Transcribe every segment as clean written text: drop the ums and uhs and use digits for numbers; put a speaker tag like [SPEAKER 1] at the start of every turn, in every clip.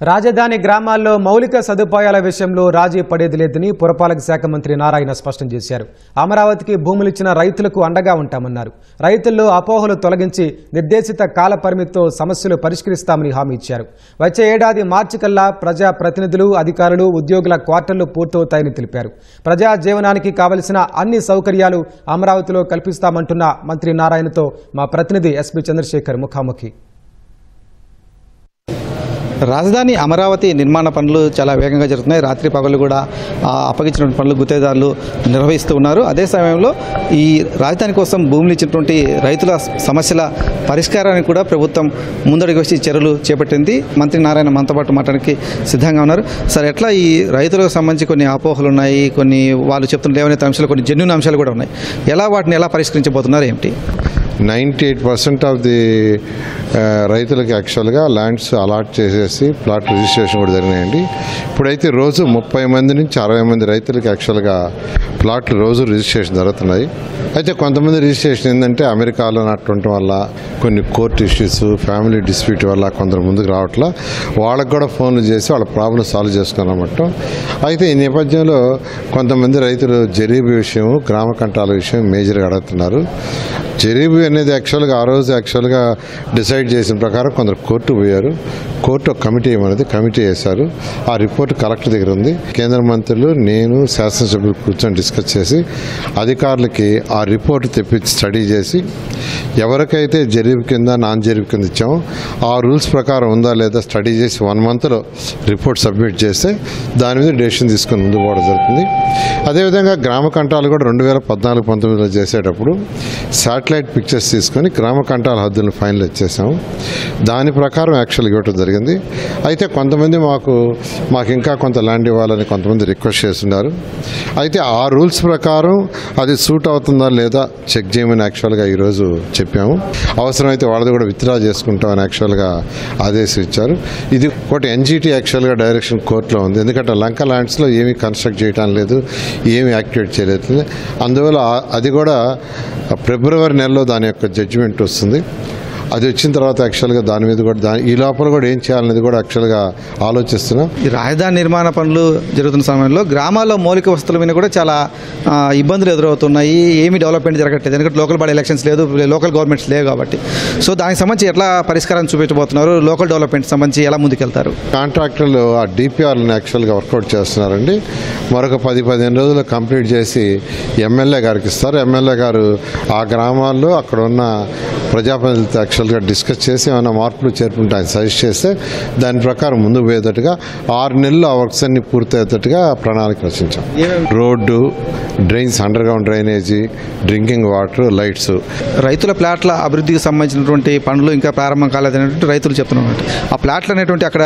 [SPEAKER 1] రాజధాని గ్రామాల్లో మౌలిక సదుపాయాల విషయంలో రాజీ పడేది లేదని పురపాలక శాఖ మంత్రి నారాయణ స్పష్టం చేశారు. అమరావతికి భూములిచ్చిన రైతులకు అండగా ఉంటామన్నారు. రైతుల్లో అపోహలు తొలగించి నిర్దేశిత కాల పరిమితితో సమస్యలు పరిష్కరిస్తామని హామీ ఇచ్చారు. వచ్చే ఏడాది మార్చి కల్లా ప్రజా ప్రతినిధులు, అధికారులు, ఉద్యోగుల క్వార్టర్లు పూర్తవుతాయని తెలిపారు. ప్రజా జీవనానికి కావలసిన అన్ని సౌకర్యాలు అమరావతిలో కల్పిస్తామంటున్న మంత్రి నారాయణతో మా ప్రతినిధి ఎస్పీ చంద్రశేఖర్ ముఖాముఖి.
[SPEAKER 2] రాజధాని అమరావతి నిర్మాణ పనులు చాలా వేగంగా జరుగుతున్నాయి. రాత్రి పగలు కూడా అప్పగించినటువంటి పనులు గుత్తేదారులు నిర్వహిస్తూ ఉన్నారు. అదే సమయంలో ఈ రాజధాని కోసం భూములు ఇచ్చినటువంటి రైతుల సమస్యల పరిష్కారానికి కూడా ప్రభుత్వం ముందడుగు వేసి చర్యలు చేపట్టింది. మంత్రి నారాయణ మనతో పాటు మాట్లాడడానికి సిద్ధంగా ఉన్నారు. సార్, ఎట్లా ఈ రైతులకు సంబంధించి కొన్ని అపోహలు ఉన్నాయి, కొన్ని వాళ్ళు చెప్తున్న లేవనెత్తే అంశాలు, కొన్ని జెన్యూన్ అంశాలు కూడా ఉన్నాయి. వాటిని ఎలా పరిష్కరించబోతున్నారు ఏమిటి?
[SPEAKER 3] 98% ఆఫ్ ది రైతులకి యాక్చువల్గా ల్యాండ్స్ అలాట్ చేసేసి ప్లాట్ రిజిస్ట్రేషన్ కూడా జరిగినాయండి. ఇప్పుడైతే రోజు 30 మంది నుంచి 60 మంది రైతులకి యాక్చువల్గా ప్లాట్లు రోజు రిజిస్ట్రేషన్ జరుగుతున్నాయి. అయితే కొంతమంది రిజిస్ట్రేషన్ ఏంటంటే అమెరికాలో ఉన్నటువంటి వల్ల, కొన్ని కోర్టు ఇష్యూస్, ఫ్యామిలీ డిస్ప్యూట్ వల్ల కొందరు ముందుకు రావట్లా, వాళ్ళకు కూడా ఫోన్లు చేసి వాళ్ళ ప్రాబ్లమ్ సాల్వ్ చేసుకున్నమాట. అయితే ఈ నేపథ్యంలో కొంతమంది రైతులు జరీబు విషయం, గ్రామ కంటాల విషయం మేజర్గా అడుగుతున్నారు. జరీబు అనేది యాక్చువల్గా ఆ రోజు యాక్చువల్గా డిసైడ్ చేసిన ప్రకారం కొందరు కోర్టు పోయారు. కోర్టు ఒక కమిటీ ఏమన్నది, కమిటీ వేశారు. ఆ రిపోర్ట్ కలెక్టర్ దగ్గర ఉంది. కేంద్ర మంత్రులు, నేను, శాసనసభ్యులు కూర్చొని డిస్కస్ చేసి అధికారులకి ఆ రిపోర్ట్ తెప్పించి స్టడీ చేసి ఎవరికైతే జరీబు కింద, నాన్ జరీబు కింద ఇచ్చామో ఆ రూల్స్ ప్రకారం ఉందా లేదా స్టడీ చేసి 1 మంత్లో రిపోర్ట్ సబ్మిట్ చేస్తే దాని మీద డెసిషన్ తీసుకొని ముందుకు పోవడం జరుగుతుంది. అదేవిధంగా గ్రామ కంటాలు కూడా 2014-19లో చేసేటప్పుడు శాటిలైట్ పిక్చర్స్ తీసుకొని గ్రామ కంటాల హద్దులను ఫైనలైజ్ చేసాము. దాని ప్రకారం యాక్చువల్గా ఇవ్వటం జరిగింది. అయితే కొంతమంది మాకు ఇంకా కొంత ల్యాండ్ ఇవ్వాలని కొంతమంది రిక్వెస్ట్ చేస్తున్నారు. అయితే ఆ రూల్స్ ప్రకారం అది సూట్ అవుతుందా లేదా చెక్ చేయమని యాక్చువల్గా ఈరోజు చెప్పాము. అవసరమైతే వాళ్ళది కూడా విత్డ్రా చేసుకుంటామని యాక్చువల్గా ఆదేశం ఇచ్చారు. ఇది ఒకటి ఎన్జీటీ యాక్చువల్గా డైరెక్షన్ కోర్టులో ఉంది. ఎందుకంటే లంక ల్యాండ్స్లో ఏమీ కన్స్ట్రక్ట్ చేయడం లేదు, ఏమీ యాక్టివేట్ చేయలేదు. అందువల్ల అది కూడా ఫిబ్రవరి నెలలో దాని యొక్క జడ్జిమెంట్ వస్తుంది. అది వచ్చిన తర్వాత యాక్చువల్గా దాని మీద కూడా ఈ లోపల కూడా ఏం చేయాలనేది కూడా యాక్చువల్గా ఆలోచిస్తున్నాం.
[SPEAKER 2] ఈ రాజధాని నిర్మాణ పనులు జరుగుతున్న సమయంలో గ్రామాల్లో మౌలిక వసతుల మీద కూడా చాలా ఇబ్బందులు ఎదురవుతున్నాయి. ఏమీ డెవలప్మెంట్ జరగట్లేదు. ఎందుకంటే లోకల్ బాడీ ఎలక్షన్స్ లేదు, లోకల్ గవర్నమెంట్స్ లేవు కాబట్టి. సో దానికి సంబంధించి ఎట్లా పరిష్కారం చూపించబోతున్నారు? లోకల్ డెవలప్మెంట్ సంబంధించి ఎలా ముందుకెళ్తారు?
[SPEAKER 3] కాంట్రాక్టర్లు ఆ డిపిఆర్లను యాక్చువల్గా వర్కౌట్ చేస్తున్నారండి. మరొక 10-15 రోజులు కంప్లీట్ చేసి ఎమ్మెల్యే గారికి ఇస్తారు. ఎమ్మెల్యే గారు ఆ గ్రామాల్లో అక్కడ ఉన్న ప్రజాప్రతినిధులతో యాక్చువల్గా డిస్కస్ చేసి ఏమైనా మార్పులు చేర్పుంటే ఆయన సజెస్ట్ చేస్తే దాని ప్రకారం ముందుకు పోయేటట్టుగా 6 నెలలు ఆ వర్క్స్ అన్ని పూర్తయ్యేటట్టుగా ప్రణాళిక రచించాం. Road, drains, underground drainage, drinking water, lights.
[SPEAKER 2] రైతుల ప్లాట్ల అభివృద్ధికి సంబంధించినటువంటి పనులు ఇంకా ప్రారంభం కాలేదనేటువంటి రైతులు చెప్తున్నారు. ఆ ప్లాట్లు అనేటువంటి అక్కడ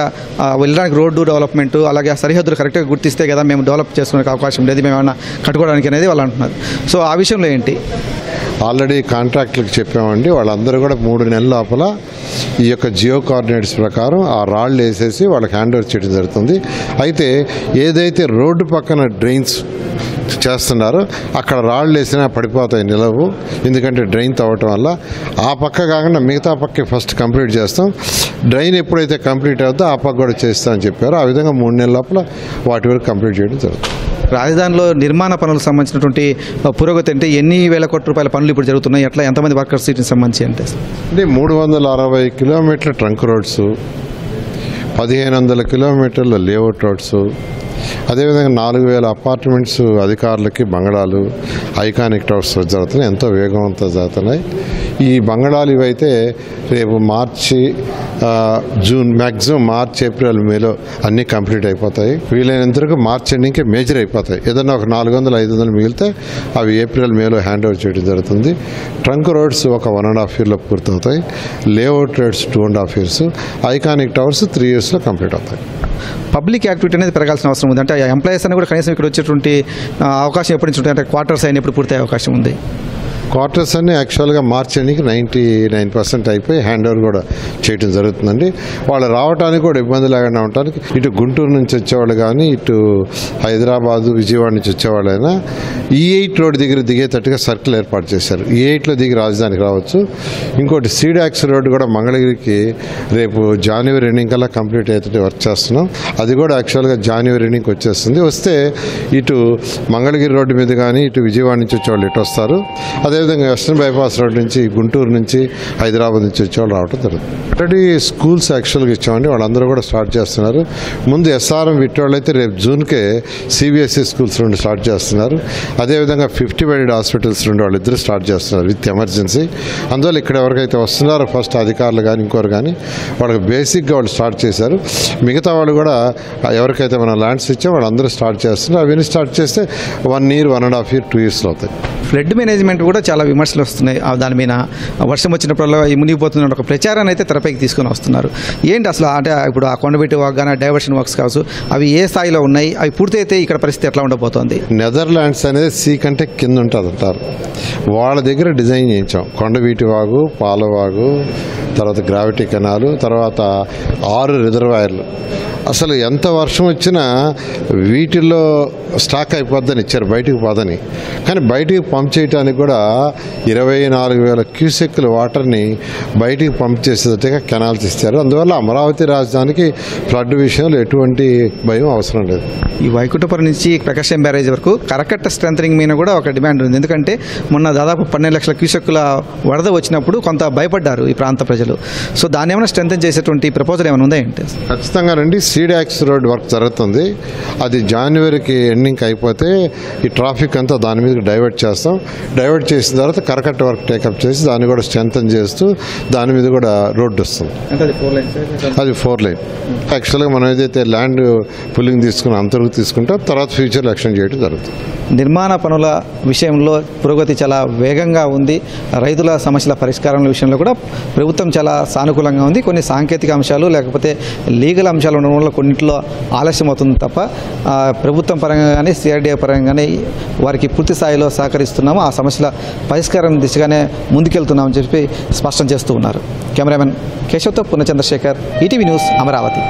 [SPEAKER 2] వెళ్ళడానికి రోడ్డు డెవలప్మెంట్, అలాగే ఆ సరిహద్దులు కరెక్ట్గా గుర్తిస్తే కదా మేము డెవలప్ చేసుకునే అవకాశం లేదు, మేము ఏమైనా కట్టుకోవడానికి అనేది వాళ్ళు అంటున్నారు. సో ఆ విషయంలో ఏంటి?
[SPEAKER 3] ఆల్రెడీ కాంట్రాక్టులకు చెప్పామండి. వాళ్ళందరూ కూడా 3 నెలల లోపల ఈ యొక్క జియో కోఆర్డినేట్స్ ప్రకారం ఆ రాళ్ళు వేసేసి వాళ్ళకి హ్యాండ్ ఓవర్ చేయడం జరుగుతుంది. అయితే ఏదైతే రోడ్డు పక్కన డ్రైన్స్ చేస్తున్నారో అక్కడ రాళ్ళు వేసినా పడిపోతాయి, నిలవు. ఎందుకంటే డ్రైన్ తవ్వటం వల్ల ఆ పక్క కాకుండా మిగతా పక్క ఫస్ట్ కంప్లీట్ చేస్తాం. డ్రైన్ ఎప్పుడైతే కంప్లీట్ అవుతుందో ఆ పక్క కూడా చేస్తామని చెప్పారు. ఆ విధంగా 3 నెలల లోపల వాటి వరకు కంప్లీట్ చేయడం జరుగుతుంది.
[SPEAKER 2] రాజధానిలో నిర్మాణ పనులకు సంబంధించినటువంటి పురోగతి అంటే ఎన్ని వేల కోట్ల రూపాయల పనులు ఇప్పుడు జరుగుతున్నాయి? ఎట్లా, ఎంతమంది వర్కర్స్ వీటికి సంబంధించి అంటే
[SPEAKER 3] 360 కిలోమీటర్ల ట్రంక్ రోడ్స్, 1500 కిలోమీటర్ల లేఅవుట్ రోడ్స్, అదేవిధంగా 4000 అపార్ట్మెంట్స్ అధికారులకి బంగళాలు, ఐకానిక్ టవర్స్ జరుగుతున్నాయి. ఎంతో వేగవంతంగా జరుగుతున్నాయి. ఈ బంగళాలు ఇవైతే రేపు మార్చి, జూన్, మ్యాక్సిమం మార్చ్, ఏప్రిల్, మేలో అన్నీ కంప్లీట్ అయిపోతాయి. వీలైనంత వరకు మార్చ్ ఎండింగ్కే మేజర్ అయిపోతాయి. ఏదన్నా ఒక 400-500 మిగిలితే అవి ఏప్రిల్, మేలో హ్యాండ్ ఓవర్ చేయడం జరుగుతుంది. ట్రంక్ రోడ్స్ ఒక 1.5 yearలో పూర్తవుతాయి. Layout roads 2.5 years, iconic towers 3 yearsలో కంప్లీట్ అవుతాయి.
[SPEAKER 2] పబ్లిక్ యాక్టివిటీ అనేది పెరగాల్సిన అవసరం ఉంది. అంటే ఎంప్లాయీస్ అని కూడా కనీసం ఇక్కడ వచ్చేటువంటి అవకాశం ఎప్పటి నుంచి ఉంటాయి? అంటే క్వార్టర్స్ అయినప్పుడు పూర్తయ్యే అవకాశం ఉంది.
[SPEAKER 3] క్వార్టర్స్ అన్ని యాక్చువల్గా మార్చ్ ఎండింగ్కి 99% అయిపోయి హ్యాండ్ ఓవర్ కూడా చేయడం జరుగుతుందండి. వాళ్ళు రావడానికి కూడా ఇబ్బంది లేకుండా ఉండటానికి ఇటు గుంటూరు నుంచి వచ్చేవాళ్ళు కానీ ఇటు హైదరాబాదు విజయవాడ నుంచి వచ్చేవాళ్ళైనా E8 రోడ్ దగ్గర దిగేటట్టుగా సర్కిల్ ఏర్పాటు చేశారు. E8లో దిగి రాజధానికి రావచ్చు. ఇంకోటి సీడాక్స్ రోడ్డు కూడా మంగళగిరికి రేపు జనవరి ఎండింగ్ కల్లా కంప్లీట్ అయ్యేటట్టు వర్క్ చేస్తున్నాం. అది కూడా యాక్చువల్గా జనవరి ఎండింగ్కి వచ్చేస్తుంది. వస్తే ఇటు మంగళగిరి రోడ్డు మీద కానీ ఇటు విజయవాడ నుంచి వచ్చేవాళ్ళు ఇటు వస్తారు. అదేవిధంగా వెస్టర్న్ బైపాస్ రోడ్ నుంచి గుంటూరు నుంచి హైదరాబాద్ నుంచి వచ్చేవాళ్ళు రావడం జరుగుతుంది. ఆల్రెడీ స్కూల్స్ యాక్చువల్గా ఇచ్చామండి, వాళ్ళందరూ కూడా స్టార్ట్ చేస్తున్నారు. ముందు SRM విట్టోళ్ళు అయితే రేపు జూన్కే CBSE స్కూల్స్ 2 స్టార్ట్ చేస్తున్నారు. అదేవిధంగా 50 బెడెడ్ హాస్పిటల్స్ 2 వాళ్ళిద్దరు స్టార్ట్ చేస్తున్నారు విత్ ఎమర్జెన్సీ. అందువల్ల ఇక్కడ ఎవరికైతే వస్తున్నారో ఫస్ట్ అధికారులు కానీ ఇంకోరు కానీ వాళ్ళకి బేసిక్గా వాళ్ళు స్టార్ట్ చేశారు. మిగతా వాళ్ళు కూడా ఎవరికైతే మనం ల్యాండ్స్ ఇచ్చామో వాళ్ళందరూ స్టార్ట్ చేస్తున్నారు. అవన్నీ స్టార్ట్ చేస్తే 1 year, 1.5 year, 2 yearsలో అవుతాయి.
[SPEAKER 2] ఫ్లడ్ మేనేజ్మెంట్ కూడా చాలా విమర్శలు వస్తున్నాయి. దాని మీద వర్షం వచ్చినప్పుడల్లా మునిగిపోతున్న ఒక ప్రచారాన్ని అయితే తెరపైకి తీసుకొని వస్తున్నారు. ఏంటి అసలు అంటే ఇప్పుడు ఆ కొండబెట్టి వర్క్ కానీ డైవర్షన్ వర్క్స్ కావచ్చు, అవి ఏ స్థాయిలో ఉన్నాయి, అవి పూర్తయితే ఇక్కడ పరిస్థితి ఎట్లా ఉండబోతోంది?
[SPEAKER 3] నెదర్లాండ్స్ అనేది సీ కంటే కింద ఉంటుంది అంటారు. వాళ్ళ దగ్గర డిజైన్ చేయించాం. కొండవీటి వాగు, పాలవాగు, తర్వాత గ్రావిటీ కెనాలు, తర్వాత 6 రిజర్వాయర్లు. అసలు ఎంత వర్షం వచ్చినా వీటిల్లో స్టాక్ అయిపోద్దని ఇచ్చారు, బయటికి పోదని. కానీ బయటికి పంప్ చేయడానికి కూడా 24,000 క్యూసెక్కుల వాటర్ని బయటికి పంప్ చేసేటట్టుగా కెనాల్స్ ఇచ్చారు. అందువల్ల అమరావతి రాజధానికి ఫ్లడ్ విషయంలో ఎటువంటి భయం అవసరం లేదు.
[SPEAKER 2] ఈ వైకుంఠపురం నుంచి ప్రకాశం బ్యారేజ్ వరకు కరకట్ట స్ట్రెంథనింగ్ మీద కూడా ఒక డిమాండ్ ఉంది. ఎందుకంటే మొన్న దాదాపు 12 లక్షల క్యూసెక్కుల వరద వచ్చినప్పుడు కొంత భయపడ్డారు ఈ ప్రాంత ప్రజలు. సో దాన్ని ఏమైనా స్ట్రెంథన్ చేసేటువంటి ప్రపోజల్ ఏమైనా ఉందా ఏంటి?
[SPEAKER 3] ఖచ్చితంగా రండి. సీడాక్స్ రోడ్ వర్క్ జరుగుతుంది. అది జనవరికి ఎండింగ్ అయిపోతే ఈ ట్రాఫిక్ అంతా దాని మీద డైవర్ట్ చేస్తాం. డైవర్ట్ చేసిన తర్వాత కరకట్ట వర్క్ టేకప్ చేసి దాన్ని కూడా స్ట్రెంథన్ చేస్తూ దాని మీద కూడా రోడ్డు వస్తుంది. అది 4 లైన్. యాక్చువల్గా మనం ఏదైతే ల్యాండ్ పుల్లింగ్ తీసుకుని అంతవరకు తీసుకుంటాం, తర్వాత ఫ్యూచర్లో ఎక్స్టెండ్ చేయడం జరుగుతుంది.
[SPEAKER 2] నిర్మాణ పనుల విషయంలో పురోగతి చాలా వేగంగా ఉంది. రైతుల సమస్యల పరిష్కారం విషయంలో కూడా ప్రభుత్వం చాలా సానుకూలంగా ఉంది. కొన్ని సాంకేతిక అంశాలు లేకపోతే లీగల్ అంశాలు ఉండడం వల్ల కొన్నింటిలో ఆలస్యం అవుతుంది తప్ప ప్రభుత్వం పరంగా కానీ CRDA పరంగా కానీ వారికి పూర్తి స్థాయిలో సహకరిస్తున్నాము, ఆ సమస్యల పరిష్కారం దిశగానే ముందుకెళ్తున్నామని చెప్పి స్పష్టం చేస్తూ ఉన్నారు. కెమెరామెన్ కేశవ్తో పూర్ణ చంద్రశేఖర్, ఈటీవీ న్యూస్, అమరావతి.